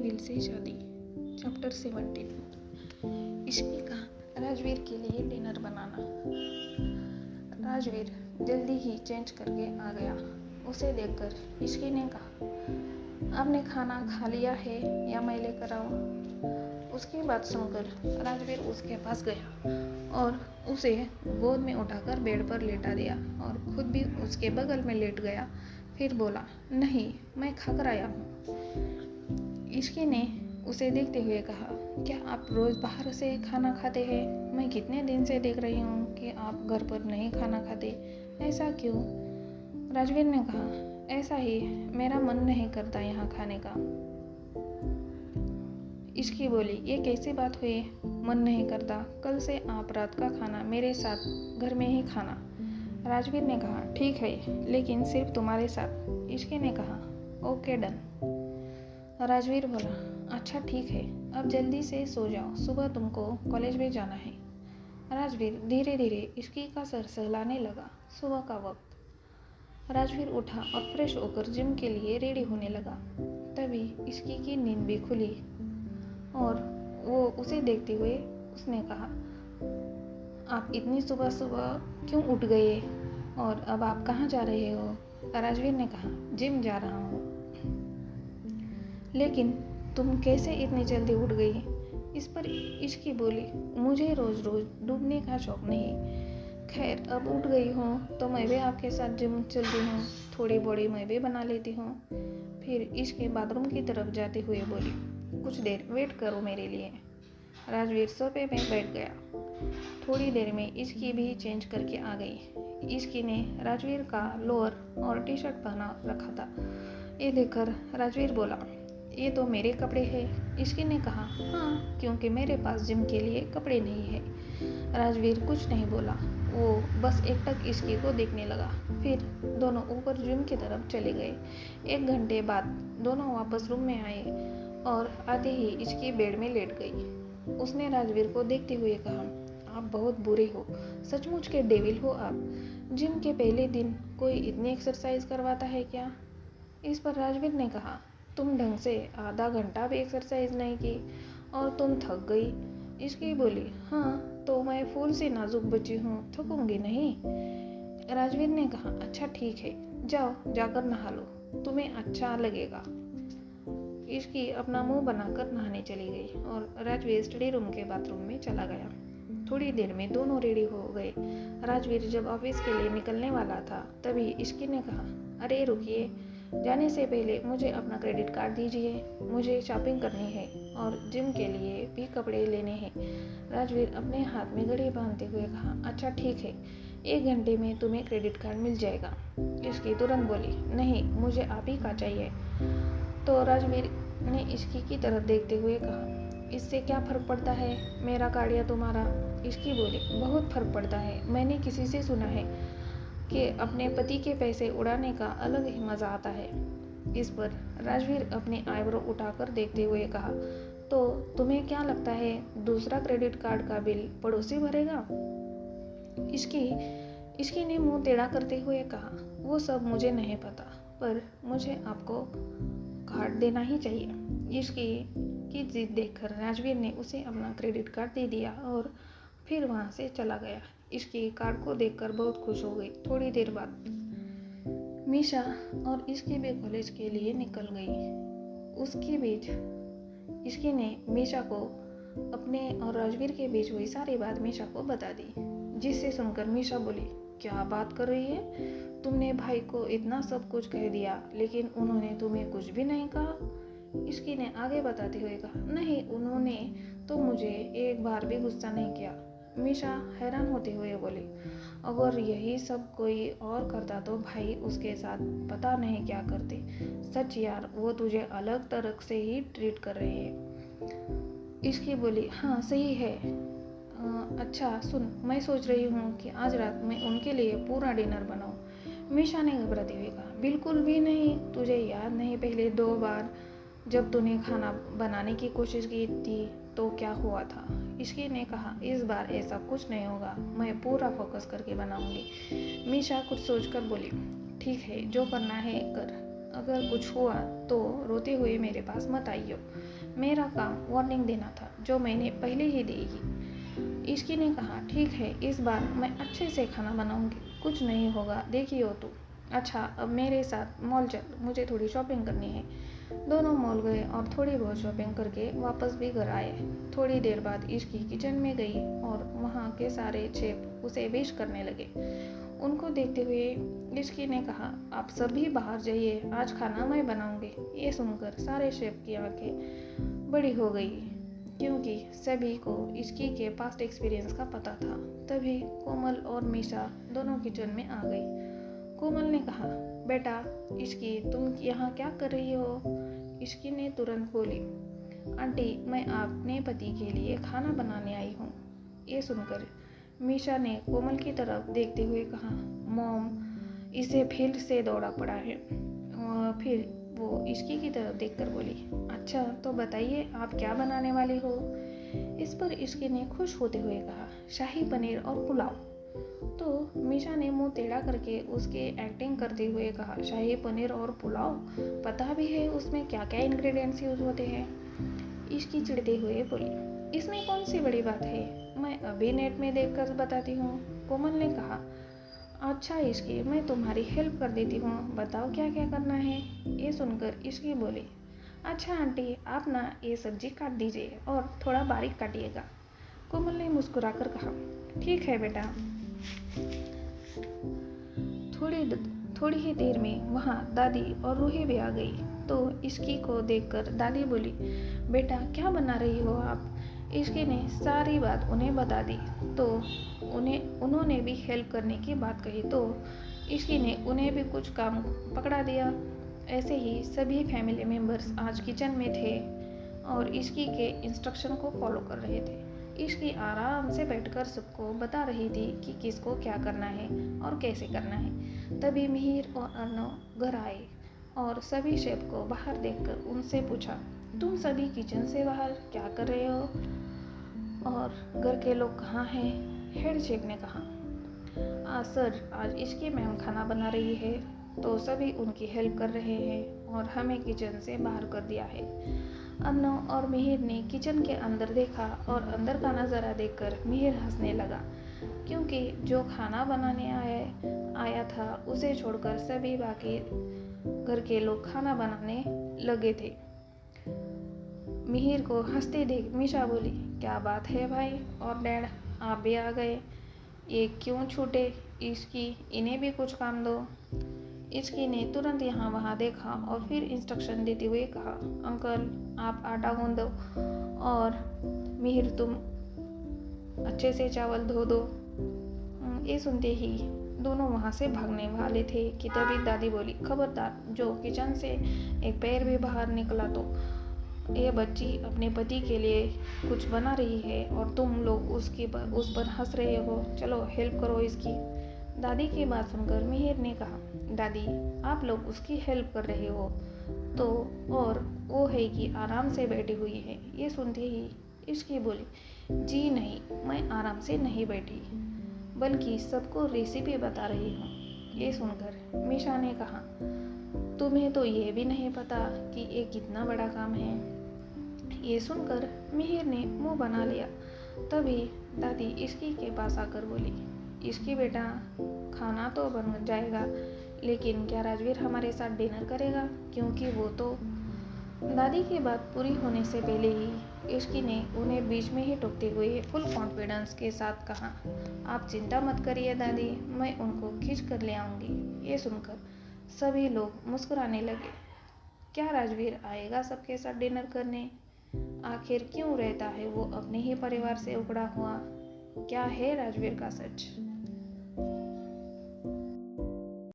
दिल से शादी। चैप्टर 17। इश्की का राजवीर के लिए डिनर बनाना। राजवीर जल्दी ही चेंज करके आ गया। उसे देखकर इश्की ने कहा, आपने खाना खा लिया है या मैं लेकर आऊं? उसकी बात सुनकर राजवीर उसके पास गया और उसे गोद में उठाकर बेड पर लेटा दिया और खुद भी उसके बगल में लेट गया। फिर बोला, नहीं, मैं खाकर आया हूँ। इश्की ने उसे देखते हुए कहा, क्या आप रोज़ बाहर से खाना खाते हैं? मैं कितने दिन से देख रही हूँ कि आप घर पर नहीं खाना खाते, ऐसा क्यों? राजवीर ने कहा, ऐसा ही, मेरा मन नहीं करता यहाँ खाने का। इश्की बोली, ये कैसी बात हुई? मन नहीं करता? कल से आप रात का खाना मेरे साथ घर में ही खाना। राजवीर ने कहा, ठीक है, लेकिन सिर्फ तुम्हारे साथ। इश्की ने कहा, ओके डन। राजवीर बोला, अच्छा ठीक है, अब जल्दी से सो जाओ, सुबह तुमको कॉलेज में जाना है। राजवीर धीरे धीरे इश्की का सर सहलाने लगा। सुबह का वक्त। राजवीर उठा और फ्रेश होकर जिम के लिए रेडी होने लगा। तभी इश्की की नींद भी खुली और वो उसे देखते हुए उसने कहा, आप इतनी सुबह सुबह क्यों उठ गए और अब आप कहाँ जा रहे हो? राजवीर ने कहा, जिम जा रहा हूँ। लेकिन तुम कैसे इतनी जल्दी उठ गई? इस पर इश्की बोली, मुझे रोज रोज डूबने का शौक नहीं। खैर, अब उठ गई हूँ तो मैं भी आपके साथ जिम चलती हूँ, थोड़ी बॉडी मैं भी बना लेती हूँ। फिर इश्की बाथरूम की तरफ जाते हुए बोली, कुछ देर वेट करो मेरे लिए। राजवीर सोफे में बैठ गया। थोड़ी देर में इश्की भी चेंज करके आ गई। इश्की ने राजवीर का लोअर और टी शर्ट पहना रखा था। ये देखकर राजवीर बोला, ये तो मेरे कपड़े हैं। इश्की ने कहा, हाँ, क्योंकि मेरे पास जिम के लिए कपड़े नहीं है। राजवीर कुछ नहीं बोला, वो बस एकटक इश्की को देखने लगा। फिर दोनों ऊपर जिम की तरफ चले गए। 1 घंटे बाद दोनों वापस रूम में आए और आते ही इश्की बेड में लेट गई। उसने राजवीर को देखते हुए कहा, आप बहुत बुरे हो, सचमुच के डेविल हो आप। जिम के पहले दिन कोई इतनी एक्सरसाइज करवाता है क्या? इस पर राजवीर ने कहा, तुम ढंग से आधा घंटा भी एक्सरसाइज नहीं की और तुम थक गई। इश्की बोली, हाँ, तो मैं फूल से नाजुक बची हूँ, थकूंगी नहीं। राजवीर ने कहा, अच्छा ठीक है, जाओ जाकर नहा लो, तुम्हें अच्छा लगेगा। इश्की अपना मुंह बनाकर नहाने चली गई और राजवीर स्टडी रूम के बाथरूम में चला गया। थोड़ी देर में दोनों रेडी हो गए। राजवीर जब ऑफिस के लिए निकलने वाला था तभी इश्की ने कहा, अरे रुकिए, जाने से पहले मुझे अपना क्रेडिट कार्ड दीजिए, मुझे शॉपिंग करनी है और जिम के लिए भी कपड़े लेने हैं। राजवीर अपने हाथ में घड़ी बांधते हुए कहा, अच्छा ठीक है, 1 घंटे में तुम्हें क्रेडिट कार्ड मिल जाएगा। इश्की तुरंत बोली, नहीं, मुझे आप ही का चाहिए। तो राजवीर ने इश्की की तरफ देखते हुए कहा, इससे क्या फ़र्क पड़ता है, मेरा कार्ड या तुम्हारा? इश्की बोली, बहुत फ़र्क पड़ता है। मैंने किसी से सुना है कि अपने पति के पैसे उड़ाने का अलग ही मज़ा आता है। इस पर राजवीर अपनी आईब्रो उठाकर देखते हुए कहा, तो तुम्हें क्या लगता है दूसरा क्रेडिट कार्ड का बिल पड़ोसी भरेगा? इश्की ने मुंह टेढ़ा करते हुए कहा, वो सब मुझे नहीं पता, पर मुझे आपको कार्ड देना ही चाहिए। इश्की की जिद देखकर राजवीर ने उसे अपना क्रेडिट कार्ड दे दिया और फिर वहाँ से चला गया। इश्की कार्ड को देखकर बहुत खुश हो गई। थोड़ी देर बाद मीशा और इश्की भी कॉलेज के लिए निकल गई। उसके बीच इश्की ने मीशा को अपने और राजवीर के बीच हुई सारी बात मीशा को बता दी, जिससे सुनकर मीशा बोली, क्या बात कर रही है? तुमने भाई को इतना सब कुछ कह दिया लेकिन उन्होंने तुम्हें कुछ भी नहीं कहा? इश्की ने आगे बताते हुए कहा, नहीं, उन्होंने तो मुझे एक बार भी गुस्सा नहीं किया। मीशा हैरान होते हुए बोली, अगर यही सब कोई और करता तो भाई उसके साथ पता नहीं क्या करते। सच यार, वो तुझे अलग तरह से ही ट्रीट कर रहे हैं। इश्की बोली, हाँ सही है। अच्छा सुन, मैं सोच रही हूँ कि आज रात में उनके लिए पूरा डिनर बनाऊँ। मीशा ने घबराते हुए कहा, बिल्कुल भी नहीं। तुझे याद नहीं पहले 2 बार जब तूने खाना बनाने की कोशिश की थी तो क्या हुआ था? इश्की ने कहा, इस बार ऐसा कुछ नहीं होगा, मैं पूरा फोकस करके बनाऊंगी। मीशा कुछ सोचकर बोली, ठीक है, जो करना है कर, अगर कुछ हुआ तो रोते हुए मेरे पास मत आइयो। मेरा काम वार्निंग देना था, जो मैंने पहले ही देगी। इश्की ने कहा, ठीक है, इस बार मैं अच्छे से खाना बनाऊंगी, कुछ नहीं होगा, देखियो तू। अच्छा, अब मेरे साथ मॉल चल, मुझे थोड़ी शॉपिंग करनी है। दोनों मॉल गए और थोड़ी बहुत शॉपिंग करके वापस भी घर आए। थोड़ी देर बाद इश्की किचन में गई और वहाँ के सारे शेफ उसे विश करने लगे। उनको देखते हुए इश्की ने कहा, आप सभी बाहर जाइए, आज खाना मैं बनाऊंगी। ये सुनकर सारे शेफ की आंखें बड़ी हो गई, क्योंकि सभी को इश्की के पास्ट एक्सपीरियंस का पता था। तभी कोमल और मीशा दोनों किचन में आ गई। कोमल ने कहा, बेटा इश्की, तुम यहाँ क्या कर रही हो? इश्की ने तुरंत बोली, आंटी, मैं अपने पति के लिए खाना बनाने आई हूँ। ये सुनकर मीशा ने कोमल की तरफ देखते हुए कहा, मॉम, इसे फील्ड से दौड़ा पड़ा है। और फिर वो इश्की की तरफ देखकर बोली, अच्छा तो बताइए आप क्या बनाने वाली हो? इस पर इश्की ने खुश होते हुए कहा, शाही पनीर और पुलाव। तो मीशा ने मुंह टेढ़ा करके उसके एक्टिंग करते हुए कहा, शाही पनीर और पुलाव, पता भी है उसमें क्या क्या इंग्रेडिएंट्स यूज होते हैं? इश्की चिढ़ते हुए बोली, इसमें कौन सी बड़ी बात है, मैं अभी नेट में देखकर बताती हूँ। कोमल ने कहा, अच्छा इश्की, मैं तुम्हारी हेल्प कर देती हूँ, बताओ क्या क्या करना है। ये सुनकर इश्की बोली, अच्छा आंटी, आप ना ये सब्जी काट दीजिए और थोड़ा बारीक काटिएगा। कोमल ने मुस्कुराकर कहा, ठीक है बेटा। थोड़ी ही देर में वहाँ दादी और रूही भी आ गई। तो इश्की को देखकर दादी बोली, बेटा क्या बना रही हो आप? इश्की ने सारी बात उन्हें बता दी। तो उन्होंने भी हेल्प करने की बात कही, तो इश्की ने उन्हें भी कुछ काम पकड़ा दिया। ऐसे ही सभी फैमिली मेम्बर्स आज किचन में थे और इश्की के इंस्ट्रक्शन को फॉलो कर रहे थे। इश्की आराम से बैठकर सबको बता रही थी कि किसको क्या करना है और कैसे करना है। तभी मिहिर और अर्नव घर आए और सभी शेफ को बाहर देखकर उनसे पूछा, तुम सभी किचन से बाहर क्या कर रहे हो और घर के लोग कहाँ हैं? हेड शेफ ने कहा, सर, आज इश्की मैम खाना बना रही है, तो सभी उनकी हेल्प कर रहे हैं और हमें किचन से बाहर कर दिया है। अर्नव और मिहिर ने किचन के अंदर देखा और अंदर का नज़ारा देखकर मिहिर हंसने लगा, क्योंकि जो खाना बनाने आया था उसे छोड़कर सभी बाकी घर के लोग खाना बनाने लगे थे। मिहिर को हंसते देख मीशा बोली, क्या बात है भाई, और डैड आप भी आ गए, ये क्यों छूटे? इश्की, इन्हें भी कुछ काम दो। इश्की ने तुरंत यहाँ वहाँ देखा और फिर इंस्ट्रक्शन देते हुए कहा, अंकल आप आटा गूंदो और मिहिर तुम अच्छे से चावल धो दो। ये सुनते ही दोनों वहाँ से भागने वाले थे कि तभी दादी बोली, खबरदार, जो किचन से एक पैर भी बाहर निकला तो ये बच्ची अपने पति के लिए कुछ बना रही है और तुम लोग उस पर हंस रहे हो, चलो हेल्प करो इसकी। दादी की बात सुनकर मिहिर ने कहा, दादी आप लोग उसकी हेल्प कर रहे हो तो, और वो है कि आराम से बैठी हुई है। ये सुनते ही इश्की बोली, जी नहीं, मैं आराम से नहीं बैठी, बल्कि सबको रेसिपी बता रही हूँ। ये सुनकर मीशा ने कहा, तुम्हें तो ये भी नहीं पता कि ये कितना बड़ा काम है। ये सुनकर मिहिर ने मुंह बना लिया। तभी दादी इश्की के पास आकर बोली, इश्की बेटा, खाना तो बन जाएगा, लेकिन क्या राजवीर हमारे साथ डिनर करेगा? क्योंकि वो तो। दादी की बात पूरी होने से पहले ही इश्की ने उन्हें बीच में ही टोकते हुए फुल कॉन्फिडेंस के साथ कहा, आप चिंता मत करिए दादी, मैं उनको खींच कर ले आऊँगी। ये सुनकर सभी लोग मुस्कुराने लगे। क्या राजवीर आएगा सबके साथ डिनर करने? आखिर क्यों रहता है वो अपने ही परिवार से उखड़ा हुआ? क्या है राजवीर का सच?